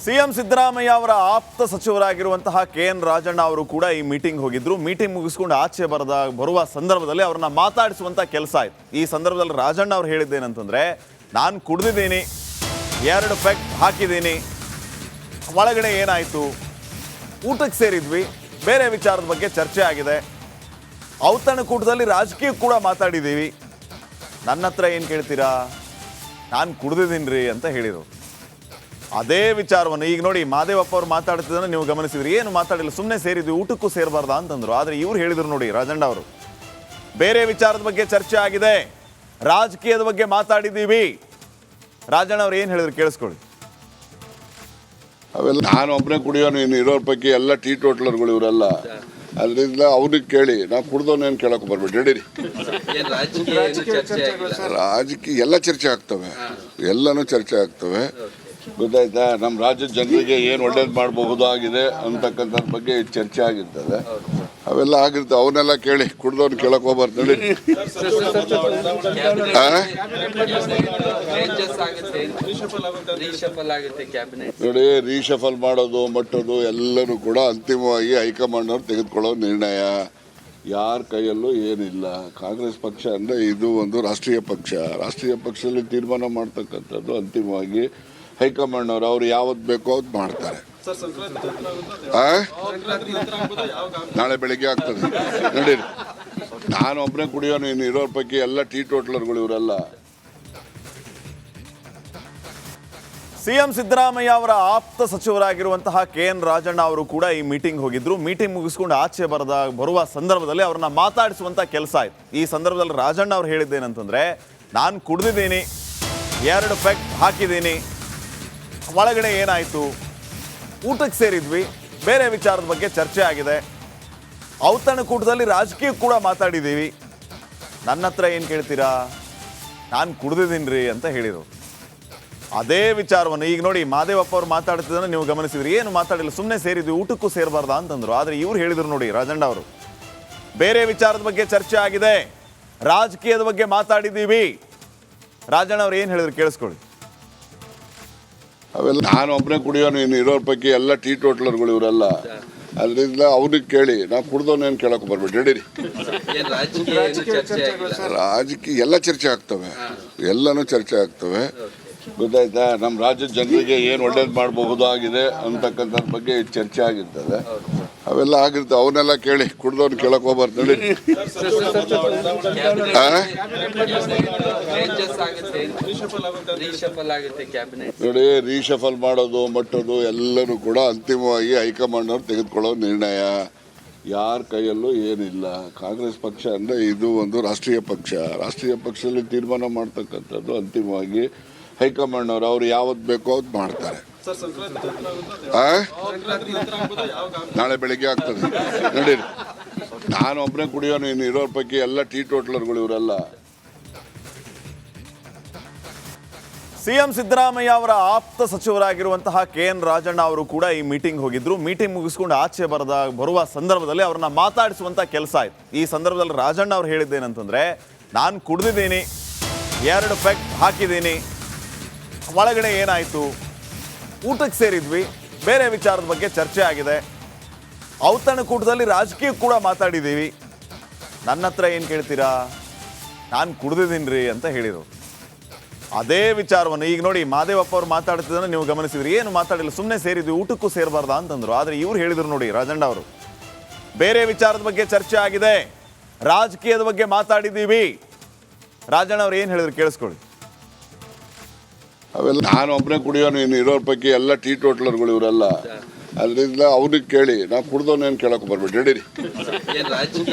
CM Siddaramaiah ಅವರ ಆಪ್ತ ಸಚಿವರಾಗಿರುವಂತಹ K N Rajanna ಅವರು ಕೂಡ ಈ ಮೀಟಿಂಗ್ ಹೋಗಿದ್ರು. ಮೀಟಿಂಗ್ ಮುಗಿಸ್ಕೊಂಡು ಆಚೆ ಬರುವ ಸಂದರ್ಭದಲ್ಲಿ ಅವ್ರನ್ನ ಮಾತಾಡಿಸುವಂತ ಕೆಲಸ ಆಯ್ತು. ಈ ಸಂದರ್ಭದಲ್ಲಿ ರಾಜಣ್ಣ ಅವರು ಹೇಳಿದ್ದೇನಂತಂದ್ರೆ, ನಾನು ಕುಡಿದಿದ್ದೀನಿ, 2 ಪೆಗ್ ಹಾಕಿದ್ದೀನಿ, ಒಳಗಡೆ ಏನಾಯ್ತು, ಊಟಕ್ಕೆ ಸೇರಿದ್ವಿ, ಬೇರೆ ವಿಚಾರದ ಬಗ್ಗೆ ಚರ್ಚೆ ಆಗಿದೆ, ಔತಣಕೂಟದಲ್ಲಿ ರಾಜಕೀಯ ಕೂಡ ಮಾತಾಡಿದ್ದೀವಿ, ನನ್ನ ಹತ್ರ ಏನು ಕೇಳ್ತೀರಾ, ನಾನು ಕುಡಿದಿದ್ದೀನಿ ಅಂತ ಹೇಳಿದರು. ಅದೇ ವಿಚಾರವನ್ನು ಈಗ ನೋಡಿ, ಮಾದೇವಪ್ಪ ಅವರು ಮಾತಾಡ್ತಿದ್ದನ್ನು ನೀವು ಗಮನಿಸಿದ್ರಿ. ಏನು ಮಾತಾಡಿಲ್ಲ, ಸುಮ್ಮನೆ ಸೇರಿದ್ವಿ, ಊಟಕ್ಕೂ ಸೇರಬಾರ್ದಾ ಅಂತಂದ್ರು. ಆದರೆ ಇವ್ರು ಹೇಳಿದ್ರು ನೋಡಿ, ರಾಜಣ್ಣ ಅವರು, ಬೇರೆ ವಿಚಾರದ ಬಗ್ಗೆ ಚರ್ಚೆ ಆಗಿದೆ, ರಾಜಕೀಯದ ಬಗ್ಗೆ ಮಾತಾಡಿದ್ದೀವಿ. ರಾಜಣ್ಣ ಅವ್ರು ಏನು ಹೇಳಿದ್ರು ಕೇಳಿಸ್ಕೊಳ್ಳಿ. ಅವೆಲ್ಲ ನಾನು ಒಬ್ಬನೇ ಕುಡಿಯೋನು, ಇನ್ನು ಇರೋರ ಪೈಕಿ ಎಲ್ಲ ಟೀ ಟೋಟ್ಲರ್ಗಳು ಇವರೆಲ್ಲ. ಅದರಿಂದ ಅವ್ರಿಗೆ ಕೇಳಿ, ನಾವು ಕುಡ್ದವನೇನು ಕೇಳಕ್ಕೆ ಬರ್ಬೇಡಿ, ನಡೀರಿ. ರಾಜಕೀಯ ಎಲ್ಲ ಚರ್ಚೆ ಆಗ್ತವೆ, ಎಲ್ಲನೂ ಚರ್ಚೆ ಆಗ್ತವೆ, ಗೊತ್ತಾಯ್ತಾ. ನಮ್ಮ ರಾಜ್ಯದ ಜನರಿಗೆ ಏನು ಒಳ್ಳೇದು ಮಾಡಬಹುದಾಗಿದೆ ಅಂತಕ್ಕಂಥದ್ರ ಬಗ್ಗೆ ಚರ್ಚೆ ಆಗಿರ್ತದೆ, ಅವೆಲ್ಲ ಆಗಿರ್ತವೆ. ಅವನ್ನೆಲ್ಲ ಕೇಳಿ, ಕುಡ್ದವ್ನು ಕೇಳಕ್ ಹೋಗ್ಬಾರ್ದು, ನಡೀರಿ. ನೋಡಿ, ರೀಶಫಲ್ ಮಾಡೋದು ಮಟ್ಟೋದು ಎಲ್ಲರೂ ಕೂಡ ಅಂತಿಮವಾಗಿ ಹೈಕಮಾಂಡ್ ಅವ್ರು ತೆಗೆದುಕೊಳ್ಳೋ ನಿರ್ಣಯ. ಯಾರ ಕೈಯಲ್ಲೂ ಏನಿಲ್ಲ. ಕಾಂಗ್ರೆಸ್ ಪಕ್ಷ ಅಂದರೆ ಇದು ಒಂದು ರಾಷ್ಟ್ರೀಯ ಪಕ್ಷ. ರಾಷ್ಟ್ರೀಯ ಪಕ್ಷದಲ್ಲಿ ತೀರ್ಮಾನ ಮಾಡ್ತಕ್ಕಂಥದ್ದು ಅಂತಿಮವಾಗಿ ಹೈಕಮಾಂಡ್ ಅವ್ರು ಯಾವತ್ತು ಬೇಕೋ ಅವ್ರು ಮಾಡ್ತಾರೆ. ನಾಳೆ ಬೆಳಿಗ್ಗೆ ಆಗ್ತದೆ, ನಡೀರಿ. ನಾನು ಒಬ್ಬನೇ ಕುಡಿಯೋನು, ಇನ್ನು ಇರೋರ ಪೈಕಿ ಎಲ್ಲ ಟೀ ಟೋಟ್ಲರ್ಗಳು ಇವರೆಲ್ಲ. ಸಿಎಂ ಸಿದ್ದರಾಮಯ್ಯ ಅವರ ಆಪ್ತ ಸಚಿವರಾಗಿರುವಂತಹ ಕೆಎನ್ ರಾಜಣ್ಣ ಅವರು ಕೂಡ ಈ ಮೀಟಿಂಗ್ ಹೋಗಿದ್ರು. ಮೀಟಿಂಗ್ ಮುಗಿಸ್ಕೊಂಡು ಆಚೆ ಬರುವ ಸಂದರ್ಭದಲ್ಲಿ ಅವ್ರನ್ನ ಮಾತಾಡಿಸುವಂತ ಕೆಲಸ ಆಯ್ತು. ಈ ಸಂದರ್ಭದಲ್ಲಿ ರಾಜಣ್ಣ ಅವ್ರು ಹೇಳಿದ್ದೇನಂತಂದ್ರೆ, ನಾನು ಕುಡಿದಿದ್ದೀನಿ, 2 ಪೆಗ್ ಹಾಕಿದ್ದೀನಿ, ಒಳಗಡೆ ಏನಾಯ್ತು, ಊಟಕ್ಕೆ ಸೇರಿದ್ವಿ, ಬೇರೆ ವಿಚಾರದ ಬಗ್ಗೆ ಚರ್ಚೆ ಆಗಿದೆ, ಔತಣಕೂಟದಲ್ಲಿ ರಾಜಕೀಯ ಕೂಡ ಮಾತಾಡಿದ್ದೀವಿ, ನನ್ನ ಹತ್ರ ಏನು ಕೇಳ್ತೀರಾ, ನಾನು ಕುಡಿದಿದ್ದೀನಿ ಅಂತ ಹೇಳಿದರು. ಅದೇ ವಿಚಾರವನ್ನು ಈಗ ನೋಡಿ, ಮಾದೇವಪ್ಪ ಅವರು ಮಾತಾಡ್ತಿದ್ದನ್ನು ನೀವು ಗಮನಿಸಿದ್ರಿ. ಏನು ಮಾತಾಡಿಲ್ಲ, ಸುಮ್ಮನೆ ಸೇರಿದ್ವಿ, ಊಟಕ್ಕೂ ಸೇರಬಾರ್ದಾ ಅಂತಂದ್ರು. ಆದರೆ ಇವ್ರು ಹೇಳಿದ್ರು ನೋಡಿ, ರಾಜಣ್ಣ ಅವರು, ಬೇರೆ ವಿಚಾರದ ಬಗ್ಗೆ ಚರ್ಚೆ ಆಗಿದೆ, ರಾಜಕೀಯದ ಬಗ್ಗೆ ಮಾತಾಡಿದ್ದೀವಿ. ರಾಜಣ್ಣ ಅವ್ರು ಏನು ಹೇಳಿದ್ರು ಕೇಳಿಸ್ಕೊಳ್ಳಿ. ಅವೆಲ್ಲ ನಾನು ಒಬ್ಬನೇ ಕುಡಿಯೋನು, ಇನ್ನು ಇರೋರ ಪೈಕಿ ಎಲ್ಲ ಟೀ ಟೋಟ್ಲರ್ಗಳು ಇವರೆಲ್ಲ. ಅದರಿಂದ ಅವ್ರಿಗೆ ಕೇಳಿ, ನಾವು ಕುಡ್ದವನೇನು ಕೇಳಕ್ಕೆ ಬರ್ಬೇಡಿ, ನಡೀರಿ. ರಾಜಕೀಯ ಎಲ್ಲ ಚರ್ಚೆ ಆಗ್ತವೆ, ಎಲ್ಲನೂ ಚರ್ಚೆ ಆಗ್ತವೆ, ಗೊತ್ತಾಯ್ತಾ. ನಮ್ಮ ರಾಜ್ಯದ ಜನರಿಗೆ ಏನು ಒಳ್ಳೇದು ಮಾಡಬಹುದಾಗಿದೆ ಅಂತಕ್ಕಂಥದ್ರ ಬಗ್ಗೆ ಚರ್ಚೆ ಆಗಿರ್ತದೆ, ಅವೆಲ್ಲ ಆಗಿರ್ತವೆ. ಅವನ್ನೆಲ್ಲ ಕೇಳಿ, ಕುಡ್ದವ್ನು ಕೇಳಕ್ ಹೋಗ್ಬಾರ್ದು, ನಡೀರಿ. ನೋಡಿ, ರೀಶಫಲ್ ಮಾಡೋದು ಮಟ್ಟೋದು ಎಲ್ಲರೂ ಕೂಡ ಅಂತಿಮವಾಗಿ ಹೈಕಮಾಂಡ್ ಅವ್ರು ತೆಗೆದುಕೊಳ್ಳೋ ನಿರ್ಣಯ. ಯಾರ ಕೈಯಲ್ಲೂ ಏನಿಲ್ಲ. ಕಾಂಗ್ರೆಸ್ ಪಕ್ಷ ಅಂದರೆ ಇದು ಒಂದು ರಾಷ್ಟ್ರೀಯ ಪಕ್ಷ. ರಾಷ್ಟ್ರೀಯ ಪಕ್ಷದಲ್ಲಿ ತೀರ್ಮಾನ ಮಾಡ್ತಕ್ಕಂಥದ್ದು ಅಂತಿಮವಾಗಿ ಹೈಕಮಾಂಡ್ ಅವ್ರು ಯಾವತ್ತು ಬೇಕೋ ಅವ್ರು ಮಾಡ್ತಾರೆ. ನಾಳೆ ಬೆಳಿಗ್ಗೆ ಆಗ್ತದೆ, ನಡೀರಿ. ನಾನು ಒಬ್ಬನೇ ಕುಡಿಯೋನು, ಇನ್ನು ಇರೋರ ಪೈಕಿ ಎಲ್ಲ ಟೀ ಟೋಟ್ಲರ್ಗಳು ಇವರೆಲ್ಲ. ಸಿಎಂ ಸಿದ್ದರಾಮಯ್ಯ ಅವರ ಆಪ್ತ ಸಚಿವರಾಗಿರುವಂತಹ ಕೆಎನ್ ರಾಜಣ್ಣ ಅವರು ಕೂಡ ಈ ಮೀಟಿಂಗ್ ಹೋಗಿದ್ರು. ಮೀಟಿಂಗ್ ಮುಗಿಸ್ಕೊಂಡು ಆಚೆ ಬರುವ ಸಂದರ್ಭದಲ್ಲಿ ಅವ್ರನ್ನ ಮಾತಾಡಿಸುವಂತ ಕೆಲಸ ಆಯ್ತು. ಈ ಸಂದರ್ಭದಲ್ಲಿ ರಾಜಣ್ಣ ಅವರು ಹೇಳಿದ್ದೇನಂತಂದ್ರೆ, ನಾನು ಕುಡಿದಿದ್ದೀನಿ, 2 ಪೆಗ್ ಹಾಕಿದ್ದೀನಿ, ಒಳಗಡೆ ಏನಾಯ್ತು, ಊಟಕ್ಕೆ ಸೇರಿದ್ವಿ, ಬೇರೆ ವಿಚಾರದ ಬಗ್ಗೆ ಚರ್ಚೆ ಆಗಿದೆ, ಔತಣಕೂಟದಲ್ಲಿ ರಾಜಕೀಯ ಕೂಡ ಮಾತಾಡಿದ್ದೀವಿ, ನನ್ನ ಹತ್ರ ಏನು ಕೇಳ್ತೀರಾ, ನಾನು ಕುಡಿದಿದ್ದೀನಿ ಅಂತ ಹೇಳಿದರು. ಅದೇ ವಿಚಾರವನ್ನು ಈಗ ನೋಡಿ, ಮಾದೇವಪ್ಪ ಅವರು ಮಾತಾಡ್ತಿದ್ದನ್ನು ನೀವು ಗಮನಿಸಿದ್ರಿ. ಏನು ಮಾತಾಡಿಲ್ಲ, ಸುಮ್ಮನೆ ಸೇರಿದ್ವಿ, ಊಟಕ್ಕೂ ಸೇರಬಾರ್ದಾ ಅಂತಂದ್ರು. ಆದರೆ ಇವ್ರು ಹೇಳಿದ್ರು ನೋಡಿ, ರಾಜಣ್ಣ ಅವರು, ಬೇರೆ ವಿಚಾರದ ಬಗ್ಗೆ ಚರ್ಚೆ ಆಗಿದೆ, ರಾಜಕೀಯದ ಬಗ್ಗೆ ಮಾತಾಡಿದ್ದೀವಿ. ರಾಜಣ್ಣ ಅವ್ರು ಏನು ಹೇಳಿದ್ರು ಕೇಳಿಸ್ಕೊಳ್ಳಿ. ಅವೆಲ್ಲ ನಾನು ಒಬ್ಬನೇ ಕುಡಿಯೋನು, ಇನ್ನು ಇರೋರ ಪೈಕಿ ಎಲ್ಲ ಟೀ ಟೋಟ್ಲರ್ಗಳು ಇವರೆಲ್ಲ. ಅದರಿಂದ ಅವ್ರಿಗೆ ಕೇಳಿ, ನಾವು ಕುಡ್ದವನೇನು ಕೇಳಕ್ಕೆ ಬರ್ಬೇಡಿ, ನಡೀರಿ.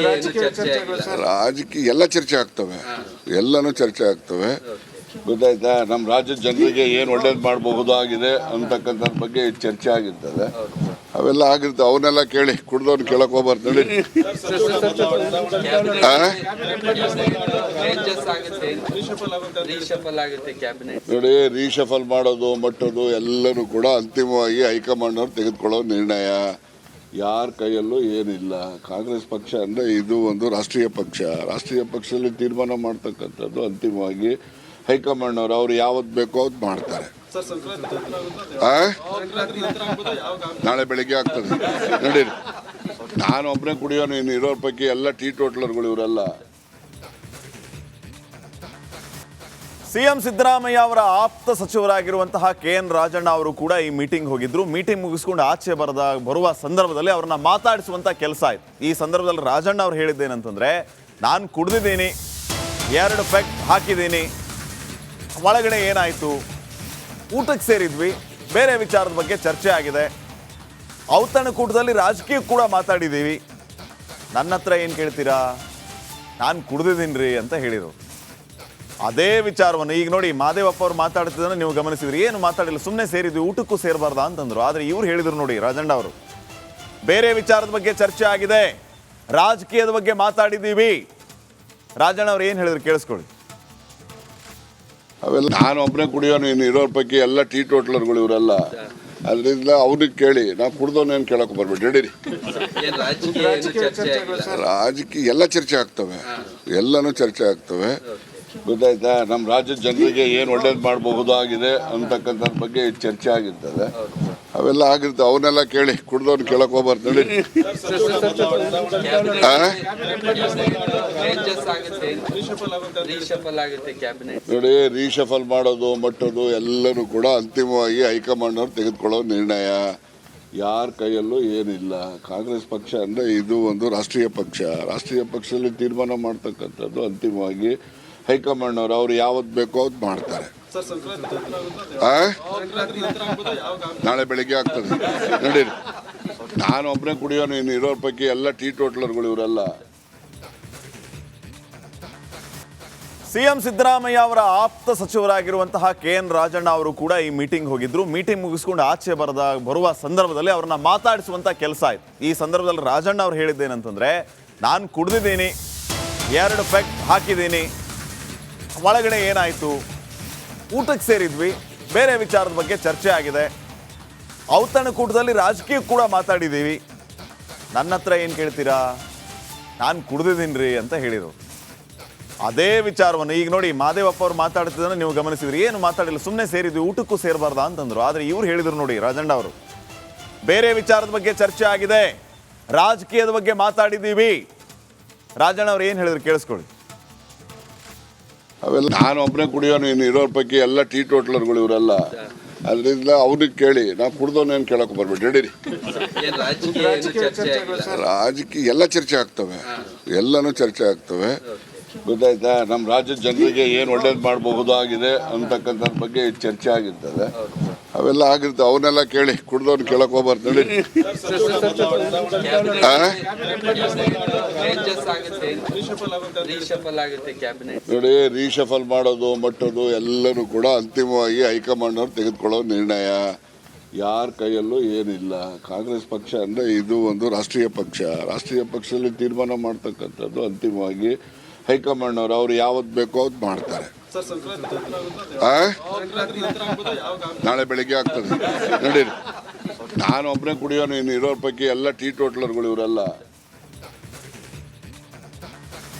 ರಾಜಕೀಯ ಎಲ್ಲ ಚರ್ಚೆ ಆಗ್ತವೆ, ಎಲ್ಲನೂ ಚರ್ಚೆ ಆಗ್ತವೆ, ಗೊತ್ತಾಯ್ತಾ. ನಮ್ಮ ರಾಜ್ಯದ ಜನರಿಗೆ ಏನು ಒಳ್ಳೇದು ಮಾಡಬಹುದಾಗಿದೆ ಅಂತಕ್ಕಂಥದ್ರ ಬಗ್ಗೆ ಚರ್ಚೆ ಆಗಿರ್ತದೆ, ಅವೆಲ್ಲ ಆಗಿರ್ತವೆ. ಅವನ್ನೆಲ್ಲ ಕೇಳಿ, ಕುಡ್ದವ್ನು ಕೇಳಕ್ ಹೋಗ್ಬಾರ್ದು, ನಡೀರಿ. ನೋಡಿ, ರೀಶಫಲ್ ಮಾಡೋದು ಮಟ್ಟೋದು ಎಲ್ಲರೂ ಕೂಡ ಅಂತಿಮವಾಗಿ ಹೈಕಮಾಂಡ್ ಅವ್ರು ತೆಗೆದುಕೊಳ್ಳೋ ನಿರ್ಣಯ. ಯಾರ ಕೈಯಲ್ಲೂ ಏನಿಲ್ಲ. ಕಾಂಗ್ರೆಸ್ ಪಕ್ಷ ಅಂದರೆ ಇದು ಒಂದು ರಾಷ್ಟ್ರೀಯ ಪಕ್ಷ. ರಾಷ್ಟ್ರೀಯ ಪಕ್ಷದಲ್ಲಿ ತೀರ್ಮಾನ ಮಾಡ್ತಕ್ಕಂಥದ್ದು ಅಂತಿಮವಾಗಿ ಹೈಕಮಾಂಡ್ ಅವ್ರು ಯಾವತ್ತು ಬೇಕೋ ಅವ್ರು ಮಾಡ್ತಾರೆ. ಆ? ನಾಳೆ ಬೆಳಿಗ್ಗೆ ಆಗ್ತದೆ ನಡೀರಿ. ನಾನು ಒಬ್ಬನೇ ಕುಡಿಯೋನು, ಇನ್ನು ಇರೋರ ಪೈಕಿ ಎಲ್ಲ ಟೀ ಟೋಟ್ಲರ್ಗಳು ಇವರೆಲ್ಲ. ಸಿಎಂ ಸಿದ್ದರಾಮಯ್ಯ ಅವರ ಆಪ್ತ ಸಚಿವರಾಗಿರುವಂತಹ KN ರಾಜಣ್ಣ ಅವರು ಕೂಡ ಈ ಮೀಟಿಂಗ್ ಹೋಗಿದ್ರು. ಮೀಟಿಂಗ್ ಮುಗಿಸ್ಕೊಂಡು ಆಚೆ ಬರುವ ಸಂದರ್ಭದಲ್ಲಿ ಅವ್ರನ್ನ ಮಾತಾಡಿಸುವಂತ ಕೆಲಸ ಆಯ್ತು. ಈ ಸಂದರ್ಭದಲ್ಲಿ ರಾಜಣ್ಣ ಅವ್ರು ಹೇಳಿದ್ದೇನಂತಂದ್ರೆ, ನಾನು ಕುಡ್ದಿದ್ದೀನಿ, 2 ಪೆಗ್ ಹಾಕಿದ್ದೀನಿ, ಒಳಗಡೆ ಏನಾಯ್ತು, ಊಟಕ್ಕೆ ಸೇರಿದ್ವಿ, ಬೇರೆ ವಿಚಾರದ ಬಗ್ಗೆ ಚರ್ಚೆ ಆಗಿದೆ, ಔತಣಕೂಟದಲ್ಲಿ ರಾಜಕೀಯ ಕೂಡ ಮಾತಾಡಿದ್ದೀವಿ, ನನ್ನ ಹತ್ರ ಏನು ಕೇಳ್ತೀರಾ, ನಾನು ಕುಡ್ದಿದ್ದೀನಿ ರೀ ಅಂತ ಹೇಳಿದರು. ಅದೇ ವಿಚಾರವನ್ನು ಈಗ ನೋಡಿ ಮಾದೇವಪ್ಪ ಅವ್ರು ಮಾತಾಡ್ತಿದ್ದನ್ನು ನೀವು ಗಮನಿಸಿದ್ರಿ. ಏನು ಮಾತಾಡಿಲ್ಲ, ಸುಮ್ಮನೆ ಸೇರಿದ್ವಿ, ಊಟಕ್ಕೂ ಸೇರಬಾರ್ದಾ ಅಂತಂದ್ರು. ಆದರೆ ಇವ್ರು ಹೇಳಿದ್ರು ನೋಡಿ ರಾಜಣ್ಣ ಅವರು, ಬೇರೆ ವಿಚಾರದ ಬಗ್ಗೆ ಚರ್ಚೆ ಆಗಿದೆ, ರಾಜಕೀಯದ ಬಗ್ಗೆ ಮಾತಾಡಿದ್ದೀವಿ. ರಾಜಣ್ಣ ಅವ್ರು ಏನು ಹೇಳಿದ್ರು ಕೇಳಿಸ್ಕೊಳ್ಳಿ. ಅವೆಲ್ಲ ನಾನು ಒಬ್ಬನೇ ಕುಡಿಯೋನು, ಇನ್ನು ಇರೋರ ಪೈಕಿ ಎಲ್ಲ ಟೀ ಟೋಟ್ಲರ್ಗಳು ಇವರೆಲ್ಲ. ಅದರಿಂದ ಅವ್ರಿಗೆ ಕೇಳಿ, ನಾವು ಕುಡ್ದವನೇನು ಕೇಳಕ್ಕೆ ಬರ್ಬೇಡಿ, ನಡೀರಿ. ರಾಜಕೀಯ ಎಲ್ಲ ಚರ್ಚೆ ಆಗ್ತವೆ, ಎಲ್ಲನೂ ಚರ್ಚೆ ಆಗ್ತವೆ, ಗೊತ್ತಾಯ್ತಾ. ನಮ್ಮ ರಾಜ್ಯದ ಜನರಿಗೆ ಏನು ಒಳ್ಳೇದು ಮಾಡಬಹುದಾಗಿದೆ ಅಂತಕ್ಕಂಥದ್ರ ಬಗ್ಗೆ ಚರ್ಚೆ ಆಗಿರ್ತದೆ, ಅವೆಲ್ಲ ಆಗಿರ್ತವೆ. ಅವನ್ನೆಲ್ಲ ಕೇಳಿ, ಕುಡ್ದವ್ನು ಕೇಳಕ್ ಹೋಗ್ಬಾರ್ದು, ನಡೀರಿ. ನೋಡಿ, ರೀಶಫಲ್ ಮಾಡೋದು ಮಟ್ಟೋದು ಎಲ್ಲನೂ ಕೂಡ ಅಂತಿಮವಾಗಿ ಹೈಕಮಾಂಡ್ ಅವ್ರು ತೆಗೆದುಕೊಳ್ಳೋ ನಿರ್ಣಯ. ಯಾರ ಕೈಯಲ್ಲೂ ಏನಿಲ್ಲ. ಕಾಂಗ್ರೆಸ್ ಪಕ್ಷ ಅಂದರೆ ಇದು ಒಂದು ರಾಷ್ಟ್ರೀಯ ಪಕ್ಷ. ರಾಷ್ಟ್ರೀಯ ಪಕ್ಷದಲ್ಲಿ ತೀರ್ಮಾನ ಮಾಡ್ತಕ್ಕಂಥದ್ದು ಅಂತಿಮವಾಗಿ ಹೈಕಮಾಂಡ್ ಅವ್ರು ಯಾವತ್ತು ಬೇಕೋ ಅವತ್ತು ಮಾಡ್ತಾರೆ. ನಾಳೆ ಬೆಳಿಗ್ಗೆ ಆಗ್ತದೆ ನಡೀರಿ. ನಾನು ಒಬ್ಬನೇ ಕುಡಿಯೋನು, ಇನ್ನು ಇರೋರ ಪೈಕಿ ಎಲ್ಲ ಟೀ ಟೋಟ್ಲರ್ಗಳು ಇವರೆಲ್ಲ. ಸಿಎಂ ಸಿದ್ದರಾಮಯ್ಯ ಅವರ ಆಪ್ತ ಸಚಿವರಾಗಿರುವಂತಹ KN ರಾಜಣ್ಣ ಅವರು ಕೂಡ ಈ ಮೀಟಿಂಗ್ ಹೋಗಿದ್ರು. ಮೀಟಿಂಗ್ ಮುಗಿಸ್ಕೊಂಡು ಆಚೆ ಬರುವ ಸಂದರ್ಭದಲ್ಲಿ ಅವ್ರನ್ನ ಮಾತಾಡಿಸುವಂತ ಕೆಲಸ ಆಯ್ತು. ಈ ಸಂದರ್ಭದಲ್ಲಿ ರಾಜಣ್ಣ ಅವ್ರು ಹೇಳಿದ್ದೇನಂತಂದ್ರೆ, ನಾನು ಕುಡ್ದಿದ್ದೀನಿ, 2 ಪೆಗ್ ಹಾಕಿದ್ದೀನಿ, ಒಳಗಡೆ ಏನಾಯ್ತು, ಊಟಕ್ಕೆ ಸೇರಿದ್ವಿ, ಬೇರೆ ವಿಚಾರದ ಬಗ್ಗೆ ಚರ್ಚೆ ಆಗಿದೆ, ಔತಣಕೂಟದಲ್ಲಿ ರಾಜಕೀಯ ಕೂಡ ಮಾತಾಡಿದ್ದೀವಿ, ನನ್ನ ಹತ್ರ ಏನು ಕೇಳ್ತೀರಾ, ನಾನು ಕುಡ್ದಿದ್ದೀನಿ ರೀ ಅಂತ ಹೇಳಿದರು. ಅದೇ ವಿಚಾರವನ್ನು ಈಗ ನೋಡಿ ಮಾದೇವಪ್ಪ ಅವ್ರು ಮಾತಾಡ್ತಿದ್ದನ್ನು ನೀವು ಗಮನಿಸಿದ್ರಿ. ಏನು ಮಾತಾಡಿಲ್ಲ, ಸುಮ್ಮನೆ ಸೇರಿದ್ವಿ, ಊಟಕ್ಕೂ ಸೇರಬಾರ್ದಾ ಅಂತಂದ್ರು. ಆದರೆ ಇವ್ರು ಹೇಳಿದ್ರು ನೋಡಿ ರಾಜಣ್ಣ ಅವರು, ಬೇರೆ ವಿಚಾರದ ಬಗ್ಗೆ ಚರ್ಚೆ ಆಗಿದೆ, ರಾಜಕೀಯದ ಬಗ್ಗೆ ಮಾತಾಡಿದ್ದೀವಿ. ರಾಜಣ್ಣ ಅವ್ರು ಏನು ಹೇಳಿದ್ರು ಕೇಳಿಸ್ಕೊಳ್ಳಿ. ಅವೆಲ್ಲ ನಾನು ಒಬ್ಬನೇ ಕುಡಿಯೋನು, ಇನ್ನು ಇರೋರ ಪೈಕಿ ಎಲ್ಲ ಟೀ ಟೋಟ್ಲರ್ಗಳು ಇವರೆಲ್ಲ. ಅದರಿಂದ ಅವ್ರಿಗೆ ಕೇಳಿ, ನಾವು ಕುಡ್ದವನೇನು ಕೇಳಕ್ಕೆ ಬರ್ಬೇಡಿ, ನಡೀರಿ. ರಾಜಕೀಯ ಎಲ್ಲ ಚರ್ಚೆ ಆಗ್ತವೆ, ಎಲ್ಲನೂ ಚರ್ಚೆ ಆಗ್ತವೆ, ಗೊತ್ತಾಯ್ತಾ. ನಮ್ಮ ರಾಜ್ಯದ ಜನರಿಗೆ ಏನು ಒಳ್ಳೇದು ಮಾಡಬಹುದಾಗಿದೆ ಅಂತಕ್ಕಂಥದ್ರ ಬಗ್ಗೆ ಚರ್ಚೆ ಆಗಿರ್ತದೆ, ಅವೆಲ್ಲ ಆಗಿರ್ತವೆ. ಅವನ್ನೆಲ್ಲ ಕೇಳಿ, ಕುಡ್ದವ್ನು ಕೇಳಕ್ ಹೋಗ್ಬಾರ್ದು, ನಡೀರಿ. ನೋಡಿ, ರೀಶಫಲ್ ಮಾಡೋದು ಮಟ್ಟೋದು ಎಲ್ಲನೂ ಕೂಡ ಅಂತಿಮವಾಗಿ ಹೈಕಮಾಂಡ್ ಅವ್ರು ತೆಗೆದುಕೊಳ್ಳೋ ನಿರ್ಣಯ. ಯಾರ ಕೈಯಲ್ಲೂ ಏನಿಲ್ಲ. ಕಾಂಗ್ರೆಸ್ ಪಕ್ಷ ಅಂದರೆ ಇದು ಒಂದು ರಾಷ್ಟ್ರೀಯ ಪಕ್ಷ. ರಾಷ್ಟ್ರೀಯ ಪಕ್ಷದಲ್ಲಿ ತೀರ್ಮಾನ ಮಾಡ್ತಕ್ಕಂಥದ್ದು ಅಂತಿಮವಾಗಿ ಹೈಕಮಾಂಡ್ ಅವ್ರು ಯಾವತ್ತು ಬೇಕೋ ಅವತ್ತು ಮಾಡ್ತಾರೆ. ನಾಳೆ ಬೆಳಿಗ್ಗೆ ಆಗ್ತದೆ ನಡೀರಿ. ನಾನು ಒಬ್ಬನೇ ಕುಡಿಯೋನು, ಇನ್ನು ಇರೋರ ಪೈಕಿ ಎಲ್ಲ ಟೀ ಟೋಟ್ಲರ್ಗಳು ಇವರೆಲ್ಲ.